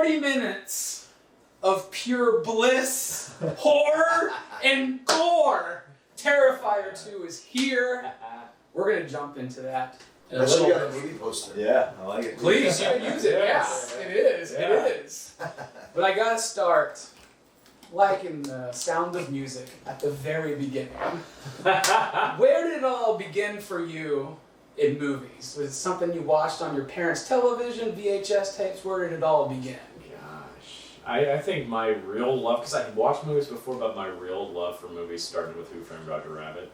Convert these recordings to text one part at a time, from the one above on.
40 minutes of pure bliss, horror, and gore. Terrifier 2 is here. We're going to jump into that. I should got a movie poster. Yeah, I like it. Please, you can use it. Yes, it is. Yeah. It is. But I got to start like in the Sound of Music at the very beginning. Where did it all begin for you in movies? Was it something you watched on your parents' television, VHS tapes? Where did it all begin? I think my real love, because I had watched movies before, but my real love for movies started with Who Framed Roger Rabbit.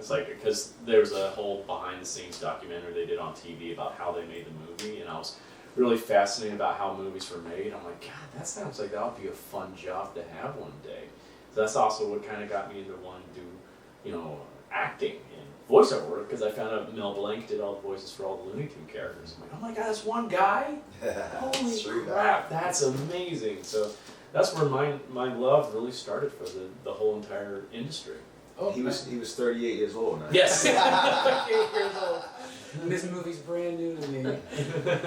It's like, because there was a whole behind-the-scenes documentary they did on TV about how they made the movie, and I was really fascinated about how movies were made. I'm like, God, that sounds like that would be a fun job to have one day. So that's also what kind of got me into wanting to do, acting and voiceover work, because I found out Mel Blanc did all the voices for all the Looney Tunes characters. I'm like, oh my God, that's one guy? Holy crap, that's amazing. So that's where my love really started for the whole entire industry. Oh, he was 38 years old now. Yes, 38 years old. And this movie's brand new to me.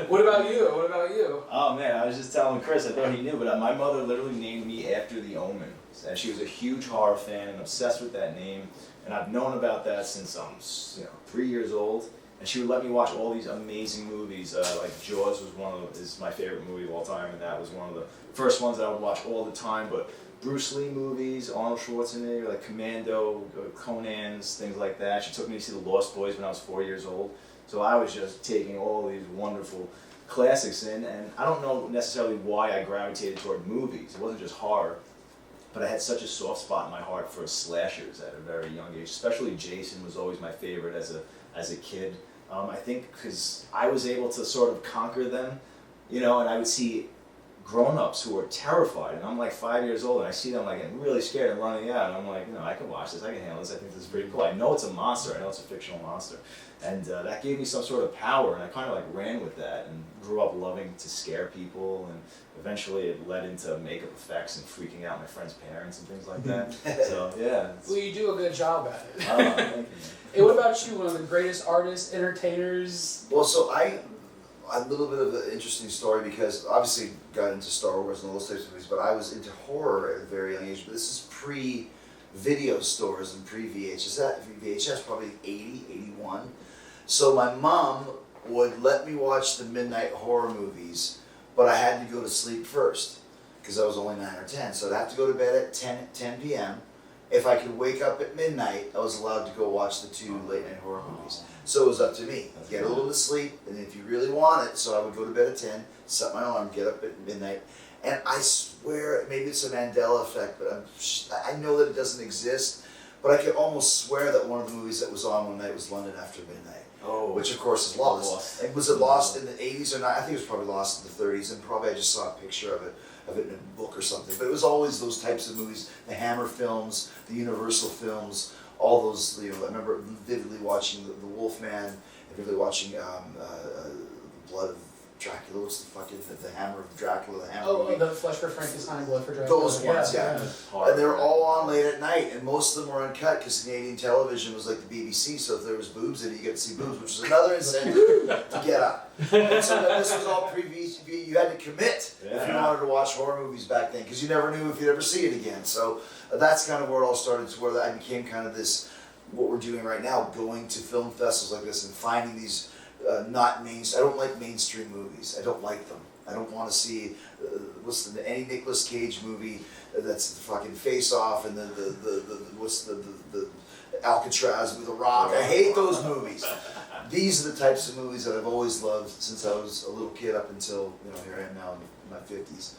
What about you? Oh man, I was just telling Chris, I thought he knew, but my mother literally named me after The Omen. And she was a huge horror fan and obsessed with that name. And I've known about that since I'm 3 years old. And she would let me watch all these amazing movies. Like Jaws is my favorite movie of all time, and that was one of the first ones that I would watch all the time. But Bruce Lee movies, Arnold Schwarzenegger, like Commando, Conan's, things like that. She took me to see The Lost Boys when I was 4 years old. So I was just taking all these wonderful classics in, and I don't know necessarily why I gravitated toward movies. It wasn't just horror, but I had such a soft spot in my heart for slashers at a very young age. Especially Jason was always my favorite as a kid. I think because I was able to sort of conquer them, and I would see grown-ups who are terrified, and I'm like 5 years old, and I see them like getting really scared and running out, and I'm like, I can watch this, I can handle this, I think this is pretty cool. I know it's a monster, I know it's a fictional monster, and that gave me some sort of power, and I kind of like ran with that, and grew up loving to scare people, and eventually it led into makeup effects and freaking out my friends' parents and things like that. So yeah. Well, you do a good job at it. Oh, thank you. Hey, what about you? One of the greatest artists, entertainers? Well, so a little bit of an interesting story, because obviously got into Star Wars and all those types of movies, but I was into horror at a very young age. But this is pre-video stores and pre-VHS, probably 80, 81. So my mom would let me watch the midnight horror movies, but I had to go to sleep first because I was only 9 or 10. So I'd have to go to bed at 10 p.m. If I could wake up at midnight, I was allowed to go watch the 2 late night horror movies. So it was up to me. Get a little bit of sleep, and if you really want it, so I would go to bed at 10, set my alarm, get up at midnight, and I swear, maybe it's a Mandela effect, but I know that it doesn't exist, but I could almost swear that one of the movies that was on one night was London After Midnight. Oh, which of course is Lost. And was it Lost in the 80s or not? I think it was probably Lost in the 30s, and probably I just saw a picture of it in a book or something. But it was always those types of movies, the Hammer films, the Universal films, all those. I remember vividly watching the Wolfman, and vividly watching Blood of Dracula. What's the Hammer of Dracula? The Hammer movie. The Flesh for Frankenstein, Blood for Dracula. Those ones, yeah. And they were all on late at night, and most of them were uncut because Canadian television was like the BBC, so if there was boobs in it, you get to see boobs, which is another incentive to get up. And so this was all pre-VHS. You had to commit if you wanted to watch horror movies back then, because you never knew if you'd ever see it again. So that's kind of where it all started, to where I became kind of this, what we're doing right now, going to film festivals like this and finding these not mainstream. I don't like mainstream movies. I don't like them. I don't want to see any Nicolas Cage movie that's the fucking Face Off and the Alcatraz with The Rock. I hate those movies. These are the types of movies that I've always loved since I was a little kid up until here I am now in my 50s.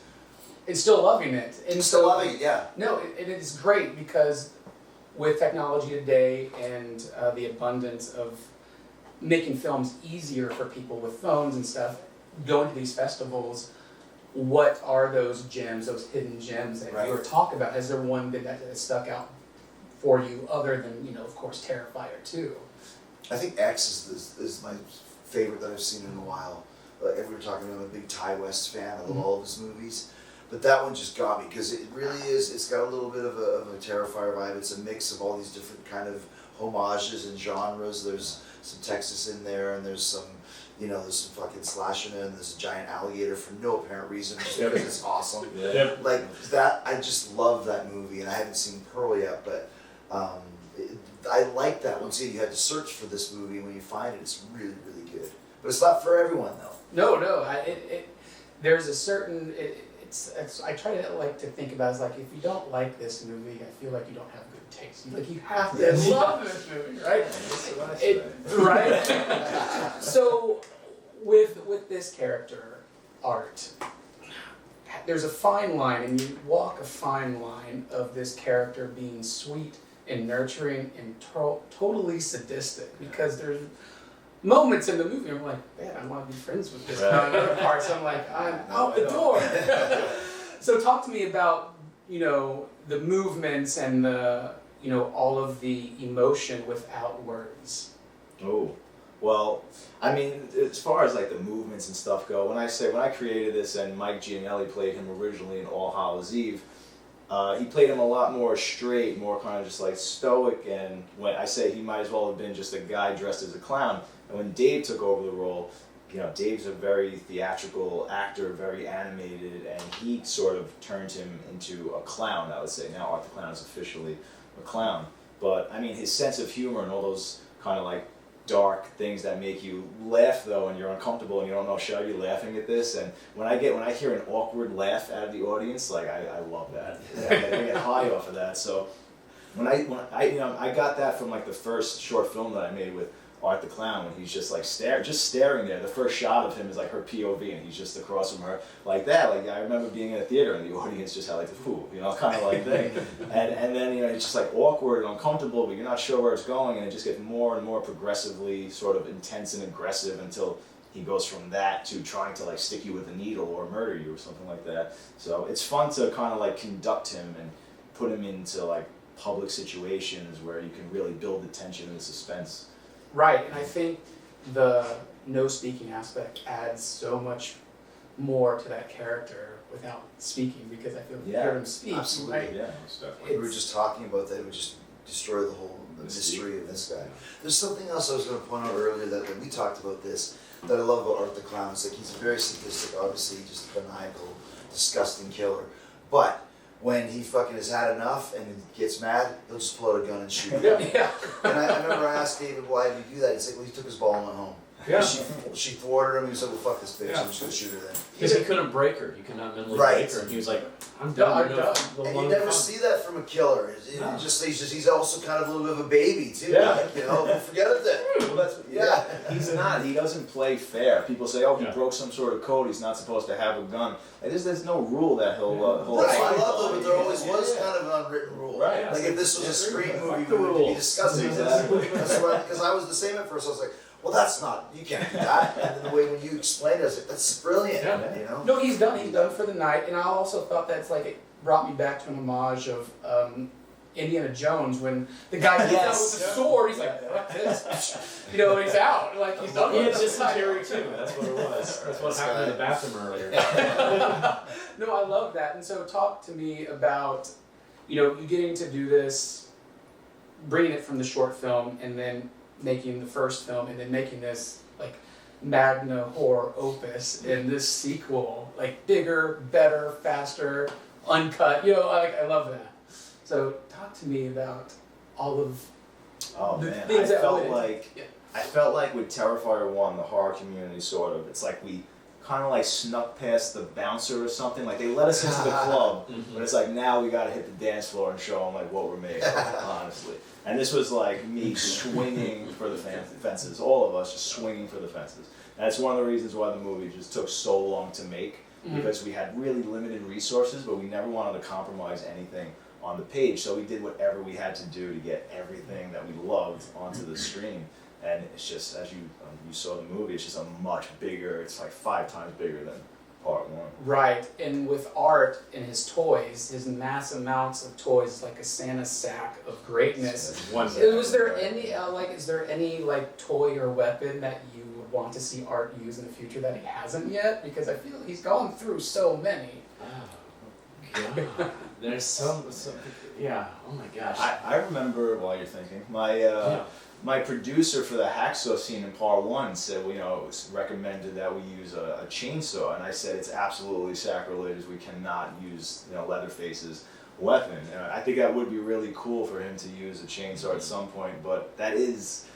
And still loving it. And still loving it, yeah. No, it is great because with technology today and the abundance of making films easier for people with phones and stuff, going to these festivals, what are those gems, those hidden gems that you were talking about? Has there one that stuck out for you other than, of course, Terrifier 2? I think X is my favorite that I've seen in a while. Like we were talking about, I'm a big Ty West fan. I love all of his movies. But that one just got me because it really is, it's got a little bit of a Terrifier vibe. It's a mix of all these different kind of homages and genres. There's some Texas in there, and there's some, you know, there's some fucking slashing in, there's a giant alligator for no apparent reason, just because it's awesome. Yeah. Like that, I just love that movie, and I haven't seen Pearl yet, but I like that. Once again, you had to search for this movie, and when you find it, it's really, really good. But it's not for everyone, though. No, there's a certain, I try to like to think about it as like, if you don't like this movie, I feel like you don't have good taste. Like you have to love this movie, right? Right? So with this character, Art, there's a fine line, and you walk a fine line of this character being sweet and nurturing and totally sadistic, because there's moments in the movie I'm like, man, I want to be friends with this guy. And other parts I'm like, I'm out the door. So talk to me about, you know, the movements and the, you know, all of the emotion without words. Oh, well, I mean, as far as like the movements and stuff go, when I created this and Mike Gianelli played him originally in All Hallows Eve, he played him a lot more straight, more kind of just like stoic, and when I say he might as well have been just a guy dressed as a clown. And when Dave took over the role, you know, Dave's a very theatrical actor, very animated, and he sort of turned him into a clown, I would say. Now Art the Clown is officially a clown. But, I mean, his sense of humor and all those kind of like dark things that make you laugh though, and you're uncomfortable and you don't know, should I be laughing at this? And when I hear an awkward laugh out of the audience, like I love that. I get high off of that. So when I you know, I got that from like the first short film that I made with Art the Clown, when he's just like staring there. The first shot of him is like her POV, and he's just across from her like that. Like I remember being in a theater and the audience just had like the ooh, you know, kind of like thing. And then, you know, it's just like awkward and uncomfortable, but you're not sure where it's going, and it just gets more and more progressively sort of intense and aggressive until he goes from that to trying to like stick you with a needle or murder you or something like that. So it's fun to kind of like conduct him and put him into like public situations where you can really build the tension and the suspense. Right, and I think the no speaking aspect adds so much more to that character without speaking, because I feel like you hear him speak. Absolutely. Right? Yeah, most definitely. We were just talking about that. It would just destroy the whole mystery of this guy. There's something else I was going to point out earlier that we talked about this, that I love about Art the Clown. It's like he's very sadistic, obviously just a maniacal, disgusting killer. But when he fucking has had enough and gets mad, he'll just pull out a gun and shoot him. Yeah. And I remember I asked David, why did he do that? He's like, well, he took his ball and went home. Yeah. She thwarted him. He was like, well, fuck this bitch. I'm just going to shoot her then. Because he couldn't break her. You cannot mentally Right. break her. And he was like, I'm done, done. I'm done. And you never see that from a killer. He's also kind of a little bit of a baby too. Yeah. Like, you know, forget it then. Well, that's He's not. He doesn't play fair. People say, "Oh, he broke some sort of code. He's not supposed to have a gun." Like, there's no rule that he'll. That's why I love it, but there always was kind of an unwritten rule. Right. Like if this was a Scream movie, the we would be rules. discussing this. That's why, because I was the same at first. I was like, well, that's not. You can't do that. And then the way when you explained it, I was like, that's brilliant. Yeah. You know. No, he's done for the night, and I also thought that's like, it brought me back to an homage of Indiana Jones, when the guy gets out with the sword, he's like, fuck this. You know, he's out. Like, he's done He with had it. dysentery too. That's what it was. That's what happened in the bathroom earlier. No, I love that. And so talk to me about, you know, you getting to do this, bringing it from the short film, and then making the first film, and then making this, like, magna horror opus, and this sequel, like, bigger, better, faster, uncut. You know, like, I love that. So talk to me about all of the man, things I that felt went into- like Yeah. I felt like with Terrifier 1, the horror community sort of, it's like we kind of like snuck past the bouncer or something. Like they let us into the club, but it's like now we got to hit the dance floor and show them like what we're made of, honestly. And this was like me swinging for the fences, all of us just swinging for the fences. And that's one of the reasons why the movie just took so long to make, because we had really limited resources, but we never wanted to compromise anything on the page. So we did whatever we had to do to get everything that we loved onto the screen. And it's just, as you saw the movie, it's just a much bigger, it's like 5 times bigger than part 1. Right, and with Art and his toys, his mass amounts of toys, like a Santa sack of greatness. Was there any is there any like toy or weapon that you would want to see Art use in the future that he hasn't yet? Because I feel he's gone through so many. God. There's some yeah. Oh my gosh. I remember while you're thinking, my producer for the hacksaw scene in part 1 said, recommended that we use a chainsaw, and I said it's absolutely sacrilegious. We cannot use Leatherface's weapon. And I think that would be really cool for him to use a chainsaw at some point, but that is.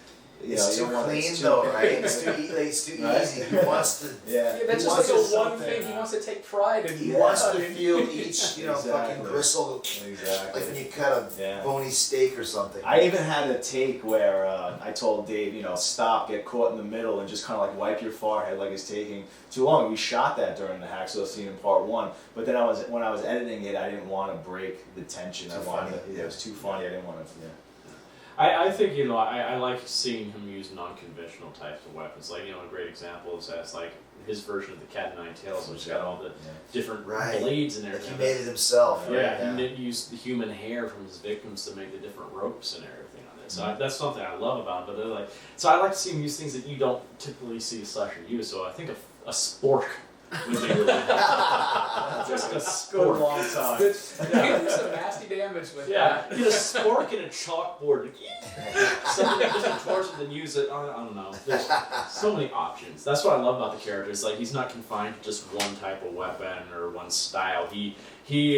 It's too clean though, right? It's too right? easy. He wants to. Yeah, that's just like the one thing he wants to take pride in. He wants to feel each, fucking gristle. Exactly. Like when you cut a bony steak or something. I even had a take where I told Dave, stop, get caught in the middle, and just kind of like wipe your forehead like it's taking too long. We shot that during the hacksaw scene in part 1, but then when I was editing it, I didn't want to break the tension. It was too funny. I didn't want to. Yeah. I think I like seeing him use non-conventional types of weapons. Like a great example is that's like his version of the Cat o' Nine Tails, which got all the different blades and everything. Like he made it himself. Yeah, he used the human hair from his victims to make the different ropes and everything on it. So that's something I love about him. But so I like to see him use things that you don't typically see a slasher use. So I think a spork would be really just a spork. Long time. You can do some nasty damage with that. Get a spork and a chalkboard. Something that doesn't torch it, then use it. I don't know. There's so many options. That's what I love about the character. It's like he's not confined to just one type of weapon or one style. He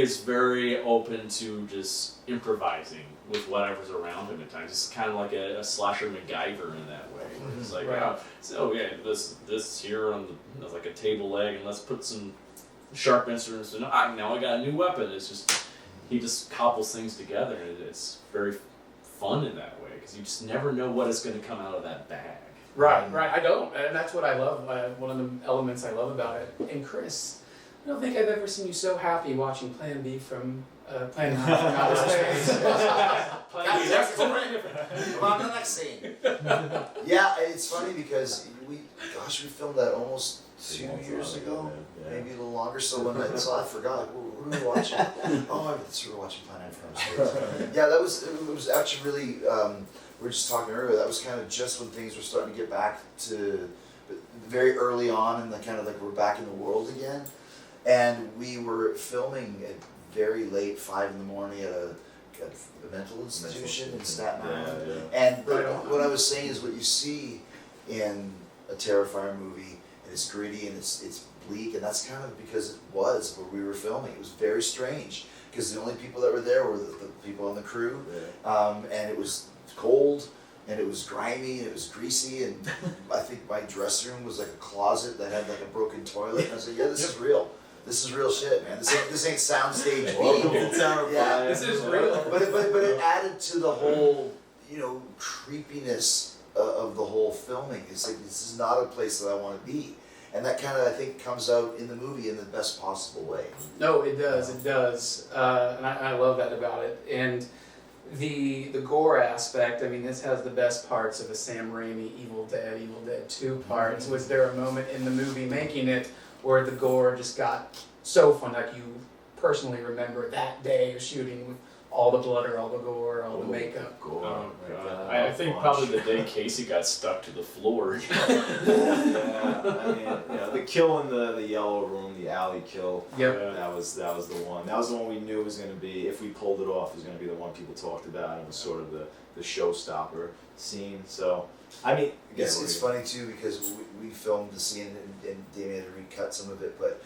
is very open to just improvising with whatever's around him at times. It's kind of like a slasher MacGyver in that way. It's like, this here on the like a table leg, and let's put some sharp instruments. And now I got a new weapon. It's just he just cobbles things together, and it's very fun in that way because you just never know what is going to come out of that bag. Right. I don't, and that's what I love. One of the elements I love about it. And Chris, I don't think I've ever seen you so happy watching Plan B from Plan B from Outer Space. That's totally different. On the next scene. Yeah, it's funny because we filmed that almost 2 years ago, maybe a little longer. So when I saw, I forgot. What were we watching? Oh, we were watching Planet from Space. Yeah, it was actually really. We were just talking earlier. That was kind of just when things were starting to get back to very early on, and the kind of like we're back in the world again. And we were filming at very late, 5 in the morning at a mental institution in Staten Island. And what I was saying is what you see in a Terrifier movie, and it's gritty and it's bleak, and that's kind of because it was where we were filming. It was very strange because the only people that were there were the people on the crew, and it was cold. And it was grimy, and it was greasy, and I think my dressing room was like a closet that had like a broken toilet. And I was like, this is real. This is real shit, man. This ain't soundstage B. Yeah, this is real. But it added to the whole, creepiness of the whole filming. It's like this is not a place that I want to be, and that kind of I think comes out in the movie in the best possible way. No, it does, and I love that about it. And the gore aspect, I mean, this has the best parts of a Sam Raimi Evil Dead 2 parts. Was there a moment in the movie making it where the gore just got so fun, like you personally remember that day of shooting with all the blood or all the gore, all the makeup? Gore. Oh my God. I think probably the day Casey got stuck to the floor. The kill in the yellow room, the alley kill. Yep. That was the one. That was the one we knew was going to be, if we pulled it off, it was going to be the one people talked about. It was sort of the showstopper scene. So, I mean, it's funny too because we filmed the scene and Damien had to recut some of it, but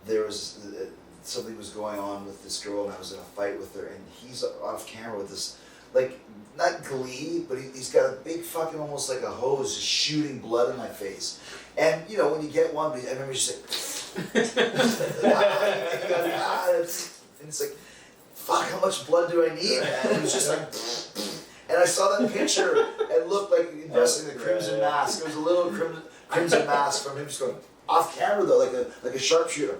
there was something was going on with this girl, and I was in a fight with her, and he's off camera with this, like, not glee, but he's got a big fucking, almost like a hose, just shooting blood in my face. And, when you get one, I remember just like, and it's like, fuck, how much blood do I need, man? And it was just like, and I saw that picture, and looked like investing the crimson mask. It was a little crimson mask from him just going, off camera though, like a sharpshooter.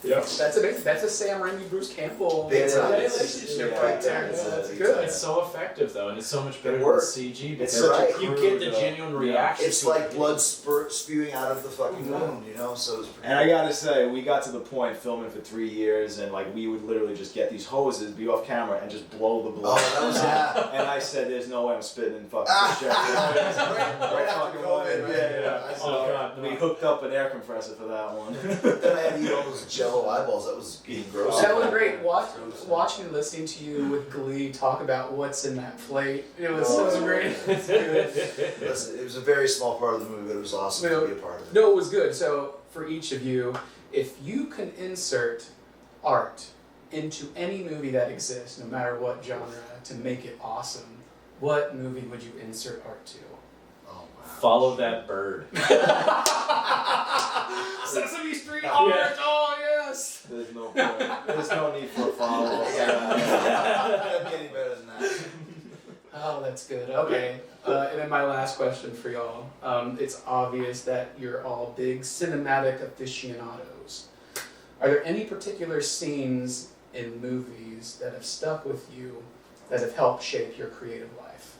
Yeah. That's a Sam Raimi, Bruce Campbell relationship right there. That's good. It's so effective though, and it's so much better than CG because you get the genuine reaction. It's like blood spewing out of the fucking wound, So it's and I gotta say, we got to the point filming for 3 years, and like we would literally just get these hoses, be off camera, and just blow the blood. Oh, that was And I said, "There's no way I'm spitting in fucking Chris Jericho." right after COVID, right? Yeah. I So saw God, we hooked up an air compressor for that one. Then I had to eat all those Jello eyeballs. That was getting gross. That was great. Watching and listening to you with glee talk about what's in that plate. It was great. It's good. Listen, it was a very small part of the movie, but it was awesome to be a part of it. No, it was good. So for each of you, if you can insert art into any movie that exists, no matter what genre, to make it awesome, what movie would you insert art to? Oh wow. Follow that bird. Sesame Street art! Yeah. Oh yes! There's no point. There's no need for a follow-up. I'm getting better than that. Oh, that's good. Okay. And then my last question for y'all. It's obvious that you're all big cinematic aficionados. Are there any particular scenes in movies that have stuck with you that have helped shape your creative life?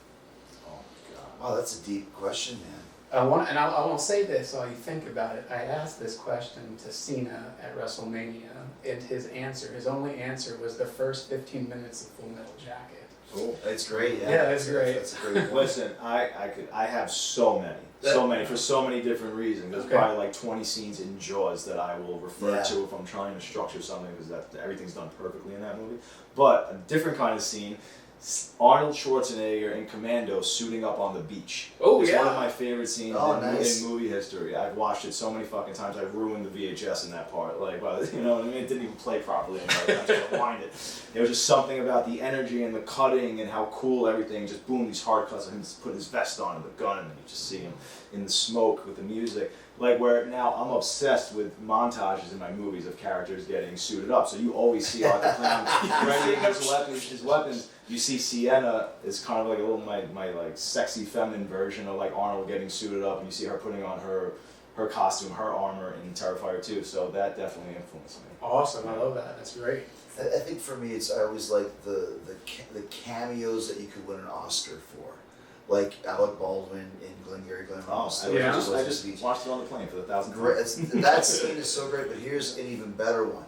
Oh my god. Wow, that's a deep question, man. I want to say this while you think about it. I asked this question to Cena at WrestleMania, and his only answer was the first 15 minutes of Full Metal Jacket. Cool. It's great. Yeah, Yeah, it's great. That's a great one. Listen, I have so many for so many different reasons. There's Okay. probably like 20 scenes in Jaws that I will refer Yeah. to if I'm trying to structure something because that everything's done perfectly in that movie. But a different kind of scene. Arnold Schwarzenegger in Commando suiting up on the beach. Oh, It's yeah. one of my favorite scenes Nice. in movie history. I've watched it so many fucking times. I've ruined the VHS in that part. Like, well, you know what I mean? It didn't even play properly. And I had to rewind it. There was just something about the energy and the cutting and how cool everything. Just boom, these hard cuts of him just put his vest on and the gun, and you just see him in the smoke with the music. Like where now I'm obsessed with montages in my movies of characters getting suited up. So you always see Arthur Clown readying his weapons. You see Sienna is kind of like a little my like sexy feminine version of like Arnold getting suited up, and you see her putting on her costume, her armor in Terrifier 2. So that definitely influenced me. Awesome. I love that. That's great. I think for me, I always like the cameos that you could win an Oscar for, like Alec Baldwin in Glengarry Glen Ross. I Yeah. just watched it on the plane for the 1,000th time. Great. That scene is so great, but here's an even better one.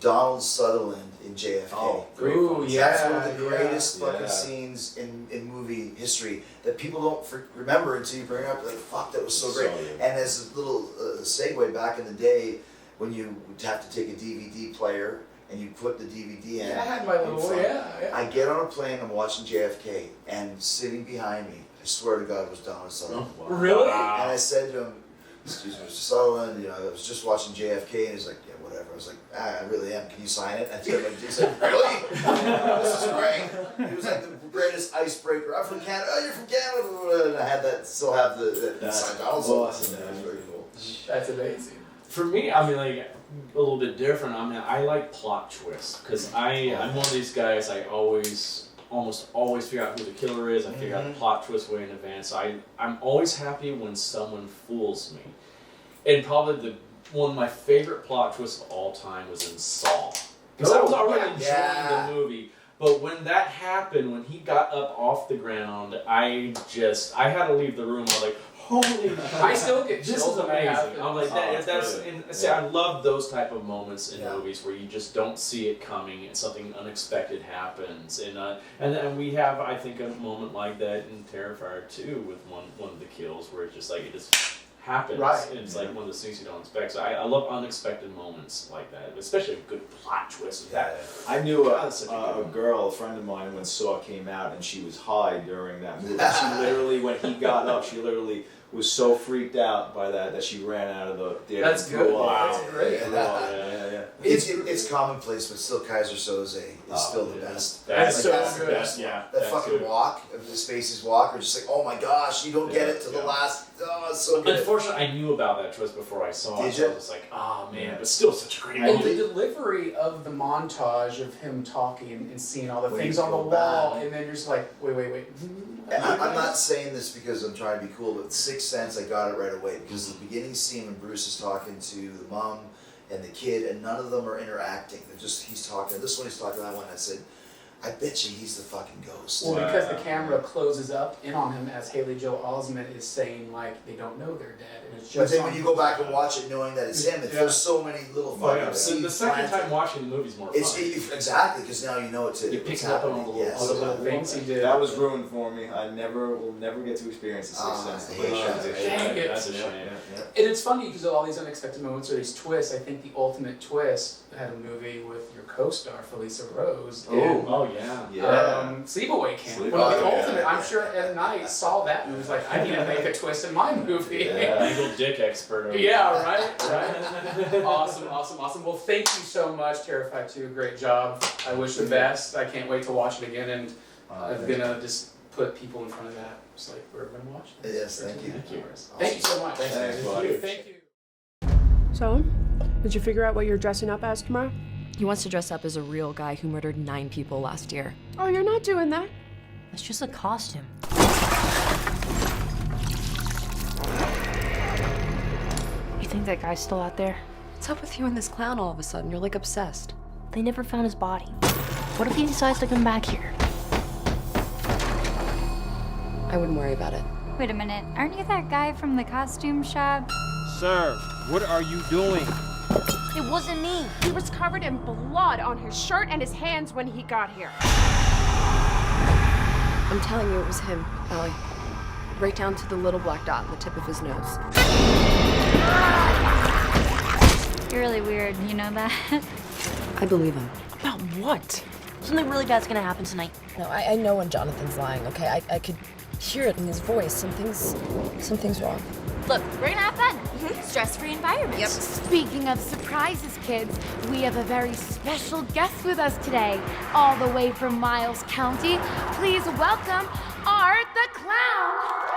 Donald Sutherland in JFK. Oh, Ooh, yeah. That's one of the greatest yeah. fucking scenes in movie history that people don't remember until you bring it up. Like, fuck, that was so great. So good. And as a little segue, back in the day, when you would have to take a DVD player and you put the DVD in. Yeah, I had my little, in front. yeah. I get on a plane, I'm watching JFK, and sitting behind me, I swear to God, was Donald Sutherland. Oh, wow. Really? And I said to him, "Excuse me, Mr. Sutherland, you know, I was just watching JFK," and he's like, "Yeah, whatever." I was like, "I really am. Can you sign it?" And he said, "Really? This is great." He was like the greatest icebreaker. "I'm from Canada." "Oh, you're from Canada." And I had that, still have the That's signed Donald awesome. Sutherland. That was very cool. That's amazing. For me, I mean, like a little bit different. I mean, I like plot twists because I'm one of these guys. I almost always figure out who the killer is. I figure out the plot twist way in advance. I'm always happy when someone fools me. And probably one of my favorite plot twists of all time was in Saw. Because I was already enjoying the movie. But when that happened, when he got up off the ground, I had to leave the room. I was like, holy I still get this chills is when that amazing. happens. I'm like, I love those type of moments in Yeah. movies where you just don't see it coming and something unexpected happens. And we have, I think, a moment like that in Terrifier 2 with one of the kills where it's just like, it just happens. Right. And it's like one of those things you don't expect. So I love unexpected moments like that, especially a good plot twist with that. I knew God, that's such a good a one. girl, a friend of mine, when Saw came out, and she was high during that movie. She literally, when he got up, she literally was so freaked out by that she ran out of the theater. That's and good. threw up. That's great. Threw up. Yeah. It's commonplace, but still Kaiser Soze is still the yeah. best. That's Like, so that's the good. best. Yeah, That that's fucking good. walk, the Spacey's walk, or just like, oh my gosh, you don't get it to the Yeah. last. Oh, it's so good. Unfortunately, I knew about that twist before I saw it. Did So you? I was just like, oh man, but still such a great And movie. the delivery of the montage of him talking and seeing all the When things you on the go wall, back. and then you're just like, wait. And I'm not saying this because I'm trying to be cool, but Sixth Sense, I got it right away because the beginning scene when Bruce is talking to the mom and the kid, and none of them are interacting. They're just, he's talking. This one he's talking, that one. I said, I bet you he's the fucking ghost. Well, because the camera closes up in on him as Haley Joel Osment is saying, like, they don't know they're dead. And it's But just then when you go back and watch it knowing that it's him, it feels so many little fucking So seeds the second planted. time watching the movie's more fun. Exactly, because now you know it's You pick it up on all the little things he did. That was ruined for me. I will never get to experience the Sixth Sense the way it should be. Dang it. That's a shame. And it's funny because of all these unexpected moments or these twists. I think the ultimate twist had a movie with your co-star Felissa Rose. Oh yeah. Sleepaway Camp. Sleep- One of the oh, yeah. ultimate. I'm sure Ed Knight saw that and was like, I need to make a twist in my movie. Legal dick expert. Over Yeah, right. Awesome. Well, thank you so much, Terrifier 2. Great job. I wish the best. I can't wait to watch it again, and I'm gonna just put people in front of that. It's like we're gonna watch it. Yes, thank you. Thank you so much. Thanks, buddy. Thank you. So, did you figure out what you're dressing up as tomorrow? He wants to dress up as a real guy who murdered 9 people last year. Oh, you're not doing that. It's just a costume. You think that guy's still out there? What's up with you and this clown all of a sudden? You're like obsessed. They never found his body. What if he decides to come back here? I wouldn't worry about it. Wait a minute, aren't you that guy from the costume shop? Sir, what are you doing? It wasn't me. He was covered in blood on his shirt and his hands when he got here. I'm telling you, it was him, Allie. Right down to the little black dot on the tip of his nose. You're really weird, you know that? I believe him. About what? Something really bad's gonna happen tonight. No, I know when Jonathan's lying, okay? I could hear it in his voice. Something's wrong. Look, we're gonna have fun. Stress-free environment. Yep. Speaking of surprises, kids, we have a very special guest with us today, all the way from Miles County. Please welcome Art the Clown.